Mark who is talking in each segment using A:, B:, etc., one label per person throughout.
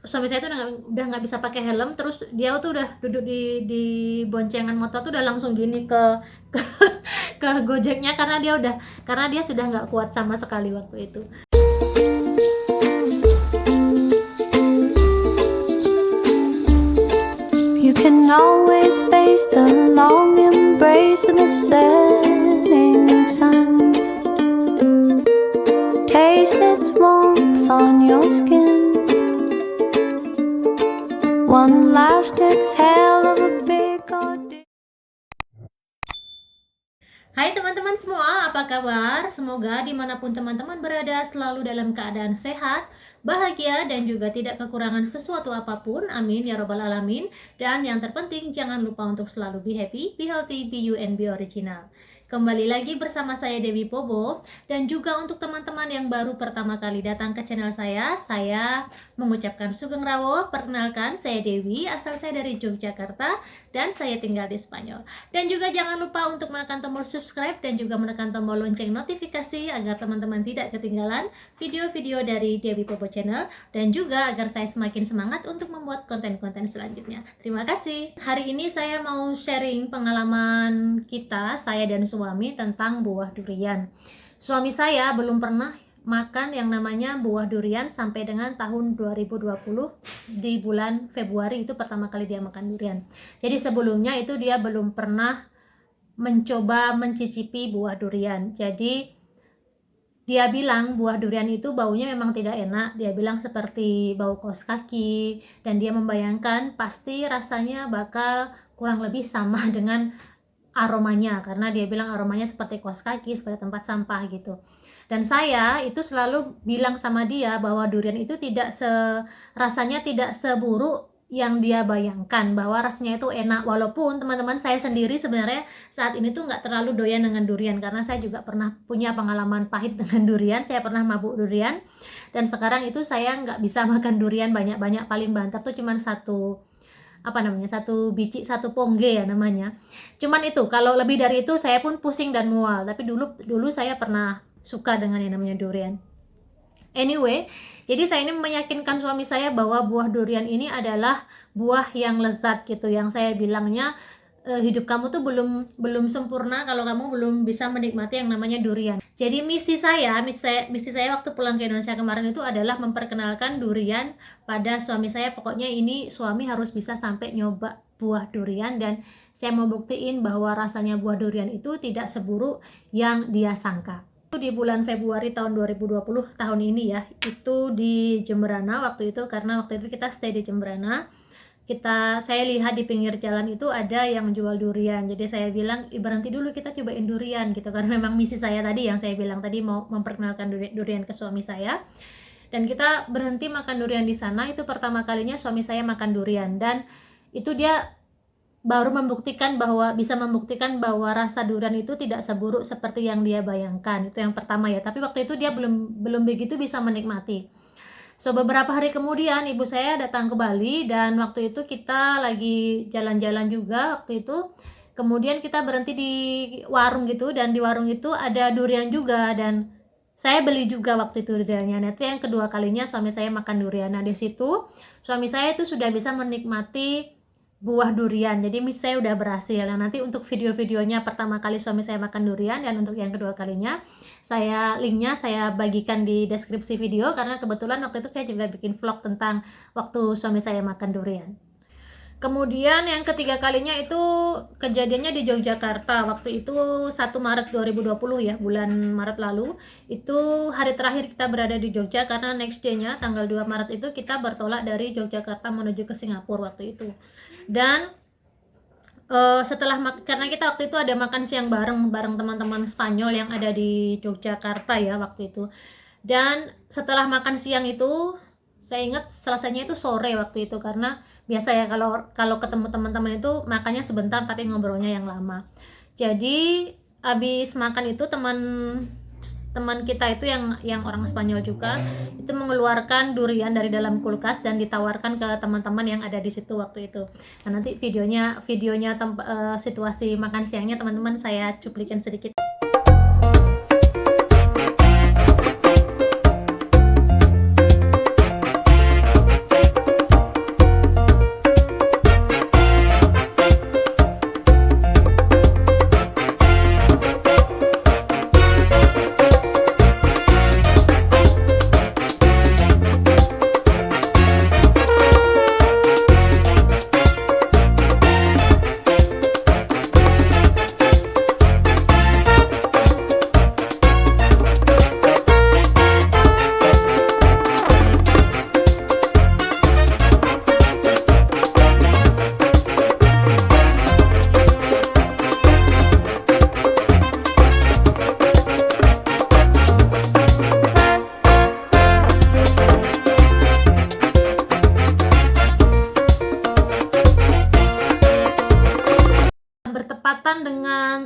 A: suami saya tuh udah nggak bisa pakai helm, terus dia tuh udah duduk di boncengan motor tuh udah langsung gini ke ke Gojeknya, karena dia sudah nggak kuat sama sekali waktu itu.
B: You can always face the long embrace of the setting sun. Taste its warmth on your skin. One last exhale of a big ordeal.
A: Hai teman-teman semua, apa kabar? Semoga dimanapun teman-teman berada selalu dalam keadaan sehat, bahagia, dan juga tidak kekurangan sesuatu apapun. Amin ya robbal alamin. Dan yang terpenting, jangan lupa untuk selalu be happy, be healthy, be you, and be original. Kembali lagi bersama saya Dewi Pobo. Dan juga untuk teman-teman yang baru pertama kali datang ke channel saya mengucapkan Sugeng Rawo. Perkenalkan, saya Dewi, asal saya dari Yogyakarta dan saya tinggal di Spanyol. Dan juga jangan lupa untuk menekan tombol subscribe dan juga menekan tombol lonceng notifikasi agar teman-teman tidak ketinggalan video-video dari Dewi Pobo Channel, dan juga agar saya semakin semangat untuk membuat konten-konten selanjutnya. Terima kasih. Hari ini saya mau sharing pengalaman saya dan suami tentang buah durian. Suami saya belum pernah makan yang namanya buah durian sampai dengan tahun 2020 di bulan Februari itu pertama kali dia makan durian. Jadi sebelumnya itu dia belum pernah mencoba mencicipi buah durian. Jadi dia bilang buah durian itu baunya memang tidak enak. Dia bilang seperti bau kaos kaki, dan dia membayangkan pasti rasanya bakal kurang lebih sama dengan aromanya, karena dia bilang aromanya seperti kaos kaki, seperti tempat sampah gitu. Dan saya itu selalu bilang sama dia bahwa durian itu rasanya tidak seburuk yang dia bayangkan, bahwa rasanya itu enak. Walaupun teman-teman, saya sendiri sebenarnya saat ini tuh nggak terlalu doyan dengan durian, karena saya juga pernah punya pengalaman pahit dengan durian. Saya pernah mabuk durian, dan sekarang itu saya nggak bisa makan durian banyak-banyak. Paling banter tuh cuman satu biji, satu pongge ya namanya. Cuman itu, kalau lebih dari itu saya pun pusing dan mual. Tapi dulu saya pernah suka dengan yang namanya durian. Anyway, jadi saya ini meyakinkan suami saya bahwa buah durian ini adalah buah yang lezat gitu, yang saya bilangnya hidup kamu tuh belum sempurna kalau kamu belum bisa menikmati yang namanya durian. Jadi misi saya waktu pulang ke Indonesia kemarin itu adalah memperkenalkan durian pada suami saya. Pokoknya ini suami harus bisa sampai nyoba buah durian, dan saya mau buktiin bahwa rasanya buah durian itu tidak seburuk yang dia sangka. Di bulan Februari tahun 2020 tahun ini ya, itu di Jemberana waktu itu, karena waktu itu kita stay di Jemberana. Saya lihat di pinggir jalan itu ada yang jual durian. Jadi saya bilang, berhenti dulu, kita cobain durian gitu, karena memang misi saya tadi yang saya bilang tadi, mau memperkenalkan durian ke suami saya. Dan kita berhenti makan durian di sana. Itu pertama kalinya suami saya makan durian, dan itu dia baru bisa membuktikan bahwa rasa durian itu tidak seburuk seperti yang dia bayangkan. Itu yang pertama ya. Tapi waktu itu dia belum begitu bisa menikmati. So beberapa hari kemudian ibu saya datang ke Bali, dan waktu itu kita lagi jalan-jalan juga waktu itu. Kemudian kita berhenti di warung gitu, dan di warung itu ada durian juga, dan saya beli juga waktu itu duriannya. Nah, itu yang kedua kalinya suami saya makan durian. Nah, di situ suami saya itu sudah bisa menikmati buah durian. Jadi saya udah berhasil. Nah, nanti untuk video-videonya pertama kali suami saya makan durian, dan untuk yang kedua kalinya, linknya saya bagikan di deskripsi video, karena kebetulan waktu itu saya juga bikin vlog tentang waktu suami saya makan durian. Kemudian yang ketiga kalinya itu kejadiannya di Yogyakarta. Waktu itu 1 Maret 2020 ya, bulan Maret lalu. Itu hari terakhir kita berada di Jogja, karena next day-nya tanggal 2 Maret itu kita bertolak dari Yogyakarta menuju ke Singapura waktu itu. Dan karena kita waktu itu ada makan siang bareng teman-teman Spanyol yang ada di Yogyakarta ya waktu itu. Dan setelah makan siang itu, saya ingat selesainya itu sore waktu itu, karena biasa ya kalau ketemu teman-teman itu makannya sebentar tapi ngobrolnya yang lama. Jadi habis makan itu teman kita itu yang orang Spanyol juga itu mengeluarkan durian dari dalam kulkas dan ditawarkan ke teman-teman yang ada di situ waktu itu. Nah, nanti videonya situasi makan siangnya teman-teman saya cuplikan sedikit.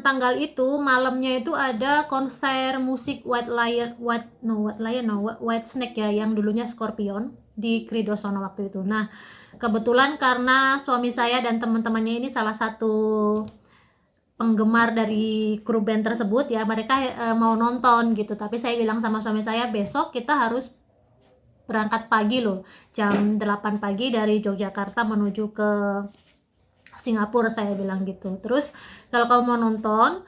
A: tanggal itu malamnya itu ada konser musik White Snake ya, yang dulunya Scorpion di Kridosono waktu itu. Nah, kebetulan karena suami saya dan teman-temannya ini salah satu penggemar dari kru band tersebut ya, mereka mau nonton gitu. Tapi saya bilang sama suami saya, besok kita harus berangkat pagi loh, jam 8 pagi dari Yogyakarta menuju ke Singapura, saya bilang gitu. Terus kalau kamu mau nonton,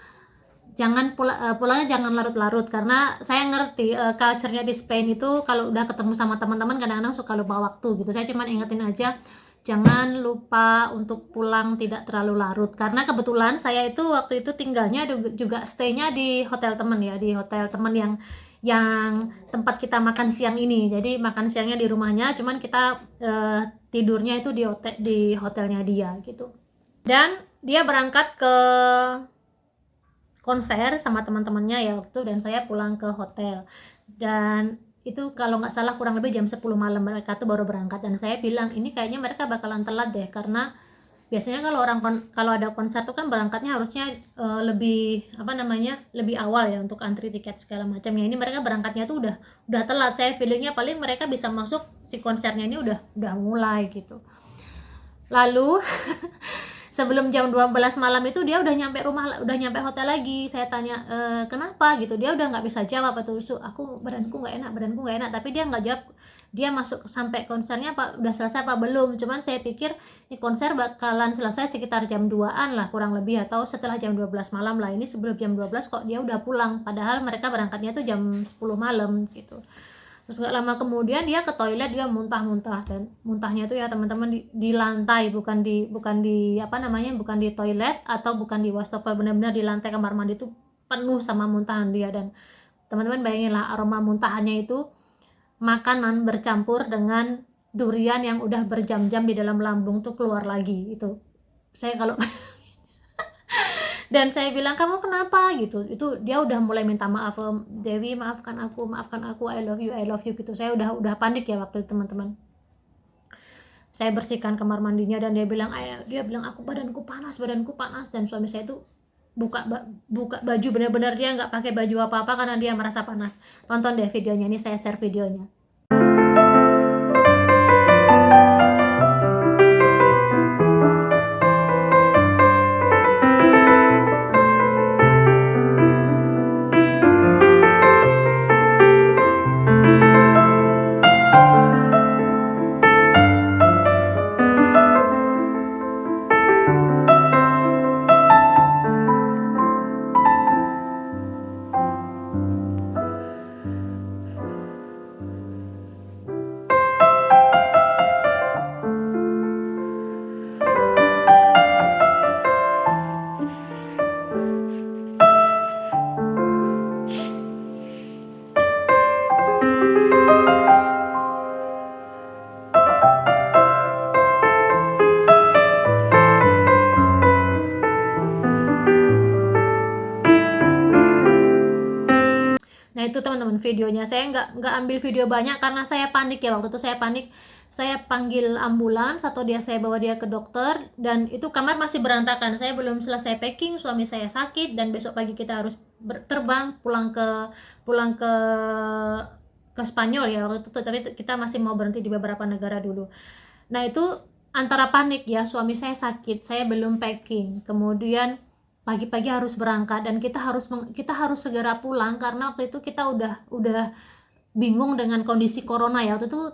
A: jangan pulangnya jangan larut-larut, karena saya ngerti culture-nya di Spain itu kalau udah ketemu sama teman-teman kadang-kadang suka lupa waktu gitu. Saya cuma ingetin aja, jangan lupa untuk pulang tidak terlalu larut, karena kebetulan saya itu waktu itu tinggalnya juga stay-nya di hotel teman ya, di hotel teman yang tempat kita makan siang ini. Jadi makan siangnya di rumahnya, cuman kita tidurnya itu di hotelnya dia gitu. Dan dia berangkat ke konser sama teman-temannya ya waktu itu, dan saya pulang ke hotel. Dan itu kalau nggak salah kurang lebih jam 10 malam mereka tuh baru berangkat. Dan saya bilang, ini kayaknya mereka bakalan telat deh, karena biasanya kalau ada konser tuh kan berangkatnya harusnya lebih lebih awal ya untuk antri tiket segala macamnya. Ini mereka berangkatnya tuh udah telat. Saya feelingnya paling mereka bisa masuk, si konsernya ini udah mulai gitu. Lalu sebelum jam 12 malam itu dia udah nyampe hotel lagi. Saya tanya, kenapa gitu, dia udah nggak bisa jawab. Atau badanku nggak enak, tapi dia nggak jawab. Dia masuk sampai konsernya udah selesai apa belum. Cuman saya pikir ini konser bakalan selesai sekitar jam 2-an lah kurang lebih, atau setelah jam 12 malam lah. Ini sebelum jam 12 kok dia udah pulang, padahal mereka berangkatnya tuh jam 10 malam gitu. Terus gak lama kemudian dia ke toilet, dia muntah-muntah, dan muntahnya itu ya teman-teman di lantai, bukan di toilet atau bukan di wastafel, benar-benar di lantai kamar mandi itu penuh sama muntahan dia. Dan teman-teman bayanginlah aroma muntahannya itu makanan bercampur dengan durian yang udah berjam-jam di dalam lambung tuh keluar lagi. Itu saya kalau dan saya bilang, kamu kenapa gitu. Itu dia udah mulai minta maaf, Dewi maafkan aku, I love you gitu. Saya udah panik ya waktu itu teman-teman. Saya bersihkan kamar mandinya, dan dia bilang aku badanku panas. Dan suami saya itu buka baju, benar-benar dia nggak pakai baju apa-apa karena dia merasa panas. Tonton deh videonya, ini saya share videonya. Nah itu teman-teman videonya. Saya nggak ambil video banyak karena saya panik ya waktu itu. Saya panik, saya panggil ambulans atau saya bawa dia ke dokter. Dan itu kamar masih berantakan, saya belum selesai packing, suami saya sakit, dan besok pagi kita harus terbang pulang ke Spanyol ya waktu itu. Tapi kita masih mau berhenti di beberapa negara dulu. Nah itu antara panik ya, suami saya sakit, saya belum packing, kemudian pagi-pagi harus berangkat, dan kita harus segera pulang karena waktu itu kita udah bingung dengan kondisi corona ya. Waktu itu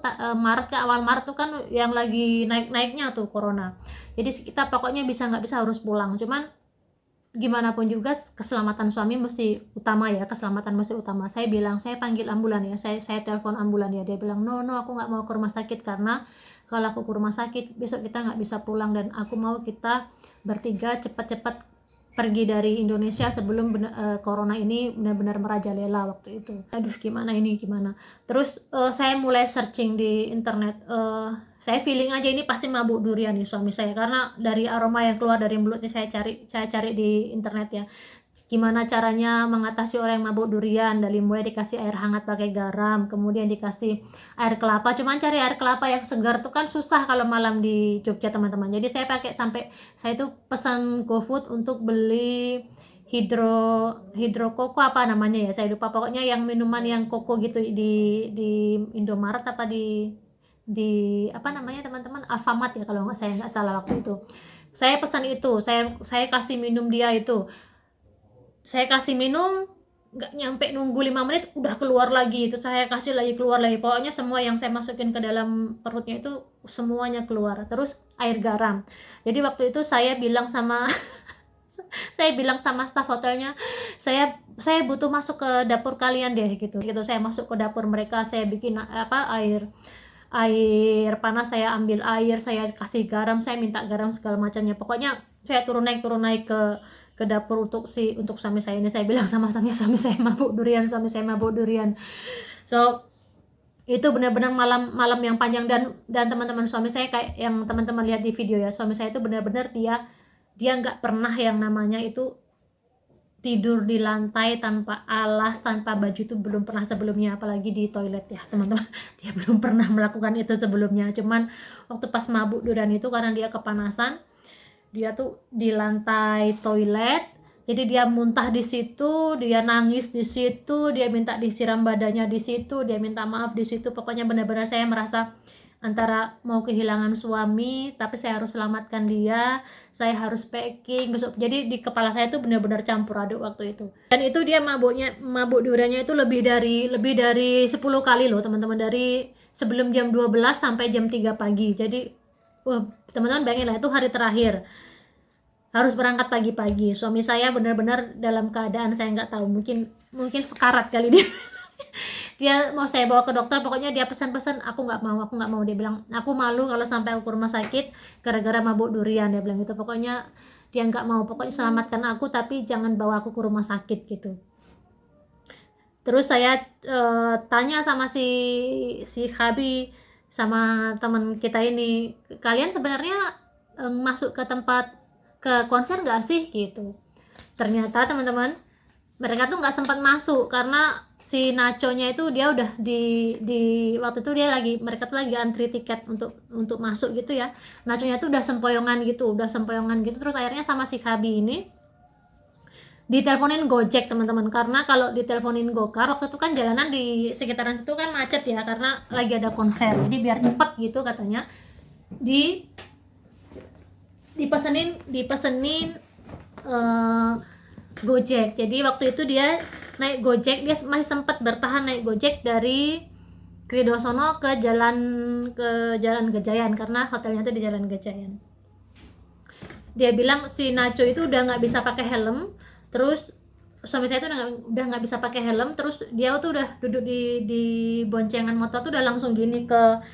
A: awal Maret tuh kan yang lagi naik-naiknya tuh corona. Jadi kita pokoknya nggak bisa harus pulang. Cuman gimana pun juga keselamatan suami mesti utama ya, Saya bilang, saya panggil ambulan ya, saya telepon ambulan ya. Dia bilang, no aku nggak mau ke rumah sakit, karena kalau aku ke rumah sakit besok kita nggak bisa pulang, dan aku mau kita bertiga cepat-cepat pergi dari Indonesia sebelum corona ini benar-benar merajalela waktu itu. Aduh gimana. Terus saya mulai searching di internet. Saya feeling aja ini pasti mabuk durian nih suami saya, karena dari aroma yang keluar dari mulutnya. Saya cari di internet ya, gimana caranya mengatasi orang yang mabuk durian. Dari mulai dikasih air hangat pakai garam, kemudian dikasih air kelapa. Cuman cari air kelapa yang segar tuh kan susah kalau malam di Jogja teman-teman. Jadi saya tuh pesan GoFood untuk beli hidrokoko apa namanya ya, saya lupa, pokoknya yang minuman yang koko gitu di Indomaret apa di apa namanya teman-teman, Alfamart ya kalau saya nggak salah waktu itu. Saya pesan itu, saya kasih minum dia itu. Saya kasih minum, nggak nyampe nunggu 5 menit udah keluar lagi, itu saya kasih lagi keluar lagi, pokoknya semua yang saya masukin ke dalam perutnya itu semuanya keluar. Terus air garam, jadi waktu itu saya bilang sama saya bilang sama staf hotelnya, saya butuh masuk ke dapur kalian deh gitu. Saya masuk ke dapur mereka, saya bikin apa, air panas, saya ambil air, saya kasih garam, saya minta garam segala macamnya. Pokoknya saya turun naik ke dapur untuk suami saya ini. Saya bilang sama stafnya, suami saya mabuk durian. So itu benar-benar malam yang panjang, dan teman-teman suami saya, kayak yang teman-teman lihat di video ya, suami saya itu benar-benar dia nggak pernah yang namanya itu tidur di lantai tanpa alas, tanpa baju, itu belum pernah sebelumnya, apalagi di toilet ya teman-teman. Dia belum pernah melakukan itu sebelumnya. Cuman waktu pas mabuk durian itu, karena dia kepanasan, dia tuh di lantai toilet, jadi dia muntah di situ, dia nangis di situ, dia minta disiram badannya di situ, dia minta maaf di situ. Pokoknya benar-benar saya merasa antara mau kehilangan suami, tapi saya harus selamatkan dia, saya harus packing besok. Jadi di kepala saya tuh benar-benar campur aduk waktu itu. Dan itu dia mabuk duriannya itu lebih dari 10 kali loh teman-teman, dari sebelum jam 12 sampai jam 3 pagi. Jadi wah, teman-teman bayangin lah, itu hari terakhir harus berangkat pagi-pagi. Suami saya benar-benar dalam keadaan saya nggak tahu, mungkin sekarat kali dia. Dia mau saya bawa ke dokter, pokoknya dia pesan-pesan, aku nggak mau. Dia bilang, aku malu kalau sampai aku ke rumah sakit gara-gara mabuk durian, dia bilang gitu. Pokoknya dia nggak mau, pokoknya selamatkan aku tapi jangan bawa aku ke rumah sakit gitu. Terus saya tanya sama si Habi, sama teman kita ini, kalian sebenarnya masuk ke konser nggak sih gitu. Ternyata teman-teman, mereka tuh nggak sempat masuk karena si Nacho-nya itu dia udah di waktu itu mereka tuh lagi antri tiket untuk masuk gitu ya. Nacho-nya tuh udah sempoyongan gitu. Terus akhirnya sama si Habi ini diteleponin Gojek teman-teman, karena kalau diteleponin Gokar waktu itu kan jalanan di sekitaran situ kan macet ya, karena lagi ada konser. Jadi biar cepet gitu katanya dipesenin Gojek. Jadi waktu itu dia naik Gojek, dia masih sempat bertahan naik Gojek dari Kridosono ke jalan Gejayan, karena hotelnya itu di Jalan Gejayan. Dia bilang si Nacho itu udah nggak bisa pakai helm, terus suami saya itu udah nggak bisa pakai helm, terus dia tuh udah duduk di boncengan motor tuh udah langsung gini ke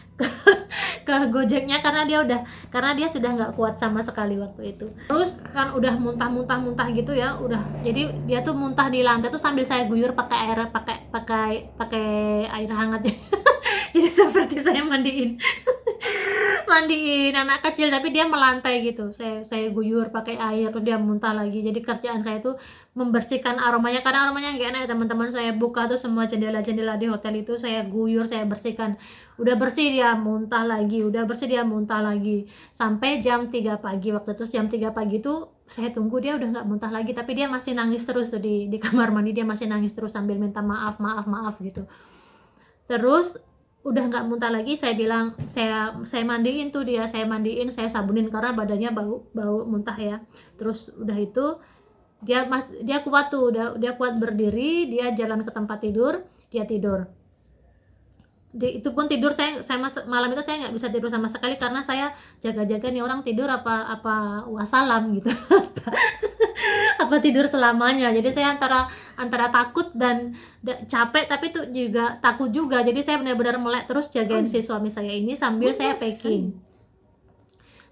A: Gojeknya, karena dia sudah nggak kuat sama sekali waktu itu. Terus kan udah muntah gitu ya, jadi dia tuh muntah di lantai tuh sambil saya guyur pakai air hangat. Jadi seperti saya mandiin anak kecil, tapi dia melantai gitu. Saya guyur pakai air, terus dia muntah lagi. Jadi kerjaan saya itu membersihkan aromanya, karena aromanya nggak enak ya teman-teman. Saya buka tuh semua jendela-jendela di hotel itu, saya guyur, saya bersihkan. Udah bersih dia muntah lagi, sampai jam 3 pagi. Waktu itu jam 3 pagi tuh saya tunggu, dia udah nggak muntah lagi, tapi dia masih nangis terus tuh di kamar mandi. Dia masih nangis terus sambil minta maaf gitu. Terus udah nggak muntah lagi, saya bilang, saya mandiin tuh dia, saya sabunin karena badannya bau muntah ya. Terus udah itu dia kuat tuh, dia kuat berdiri, dia jalan ke tempat tidur, dia tidur. Itu pun tidur saya malam itu saya nggak bisa tidur sama sekali, karena saya jaga-jaga nih orang tidur apa wassalam gitu. Apa tidur selamanya. Jadi saya antara takut dan capek, tapi itu juga takut juga. Jadi saya benar-benar melek terus jagain si suami saya ini sambil saya packing.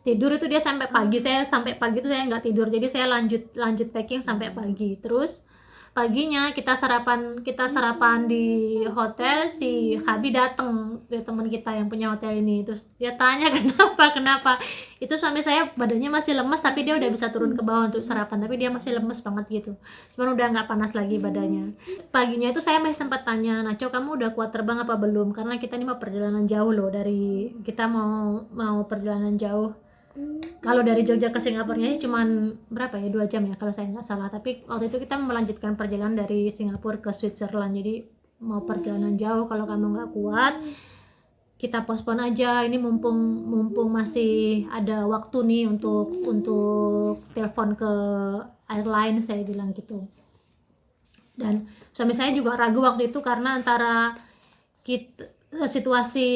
A: Tidur itu dia sampai pagi, saya sampai pagi itu saya nggak tidur. Jadi saya lanjut packing sampai pagi. Terus paginya kita sarapan di hotel. Si Habi datang, teman kita yang punya hotel ini. Terus dia tanya kenapa itu suami saya badannya masih lemes, tapi dia udah bisa turun ke bawah untuk sarapan, tapi dia masih lemes banget gitu, cuman udah nggak panas lagi badannya. Paginya itu saya masih sempat tanya, Nacho kamu udah kuat terbang apa belum, karena kita ini mau perjalanan jauh loh, kita mau perjalanan jauh Kalau dari Jogja ke Singapurnya sih cuman berapa ya, 2 jam ya kalau saya nggak salah. Tapi waktu itu kita melanjutkan perjalanan dari Singapura ke Switzerland. Jadi mau perjalanan jauh, kalau kamu nggak kuat kita postpone aja. Ini mumpung masih ada waktu nih untuk telepon ke airline, saya bilang gitu. Dan suami saya juga ragu waktu itu karena antara situasi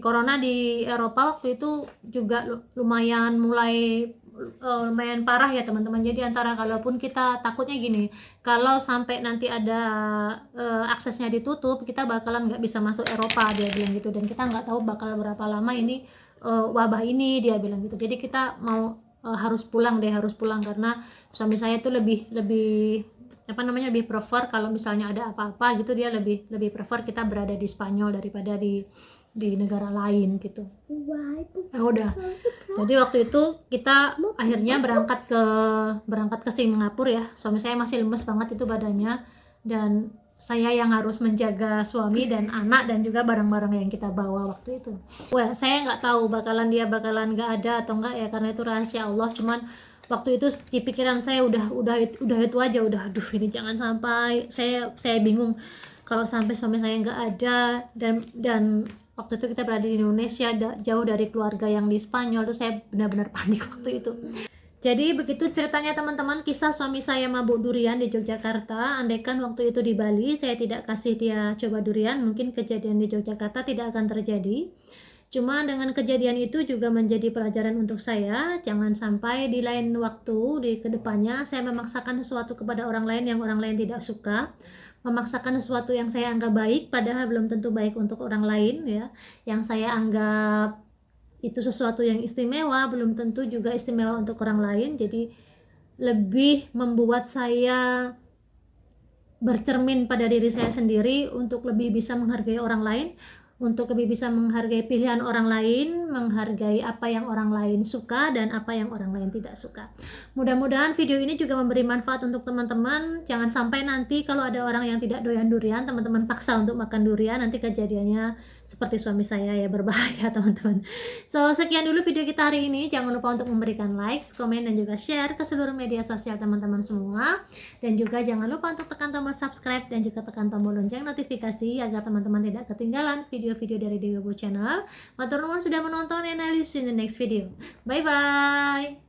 A: corona di Eropa waktu itu juga lumayan lumayan parah ya teman-teman. Jadi antara, kalaupun kita takutnya gini, kalau sampai nanti ada aksesnya ditutup, kita bakalan nggak bisa masuk Eropa, dia bilang gitu. Dan kita nggak tahu bakal berapa lama ini wabah ini, dia bilang gitu. Jadi kita mau harus pulang karena suami saya itu lebih lebih prefer kalau misalnya ada apa-apa gitu, dia lebih prefer kita berada di Spanyol daripada di negara lain gitu. Udah. Jadi waktu itu kita akhirnya berangkat ke Singapura ya. Suami saya masih lemes banget itu badannya, dan saya yang harus menjaga suami dan anak dan juga barang-barang yang kita bawa waktu itu. Wah, saya nggak tahu dia bakalan nggak ada atau enggak ya, karena itu rahasia Allah. Cuman waktu itu di pikiran saya udah itu aja, aduh ini jangan sampai, saya bingung kalau sampai suami saya nggak ada, dan waktu itu kita berada di Indonesia, jauh dari keluarga yang di Spanyol. Tuh saya benar-benar panik waktu itu. Jadi begitu ceritanya teman-teman, kisah suami saya mabuk durian di Yogyakarta. Andaikan waktu itu di Bali saya tidak kasih dia coba durian, mungkin kejadian di Yogyakarta tidak akan terjadi. Cuma dengan kejadian itu juga menjadi pelajaran untuk saya, jangan sampai di lain waktu, di kedepannya saya memaksakan sesuatu kepada orang lain yang orang lain tidak suka, memaksakan sesuatu yang saya anggap baik padahal belum tentu baik untuk orang lain ya, yang saya anggap itu sesuatu yang istimewa belum tentu juga istimewa untuk orang lain. Jadi lebih membuat saya bercermin pada diri saya sendiri untuk lebih bisa menghargai orang lain, untuk lebih bisa menghargai pilihan orang lain, menghargai apa yang orang lain suka dan apa yang orang lain tidak suka. Mudah-mudahan video ini juga memberi manfaat untuk teman-teman. Jangan sampai nanti kalau ada orang yang tidak doyan durian, teman-teman paksa untuk makan durian, nanti kejadiannya seperti suami saya ya, berbahaya teman-teman. So, sekian dulu video kita hari ini. Jangan lupa untuk memberikan like, komen, dan juga share ke seluruh media sosial teman-teman semua. Dan juga jangan lupa untuk tekan tombol subscribe dan juga tekan tombol lonceng notifikasi agar teman-teman tidak ketinggalan video-video dari Dewi Channel. Matur nuwun sudah menonton, and I'll see you in the next video. Bye bye.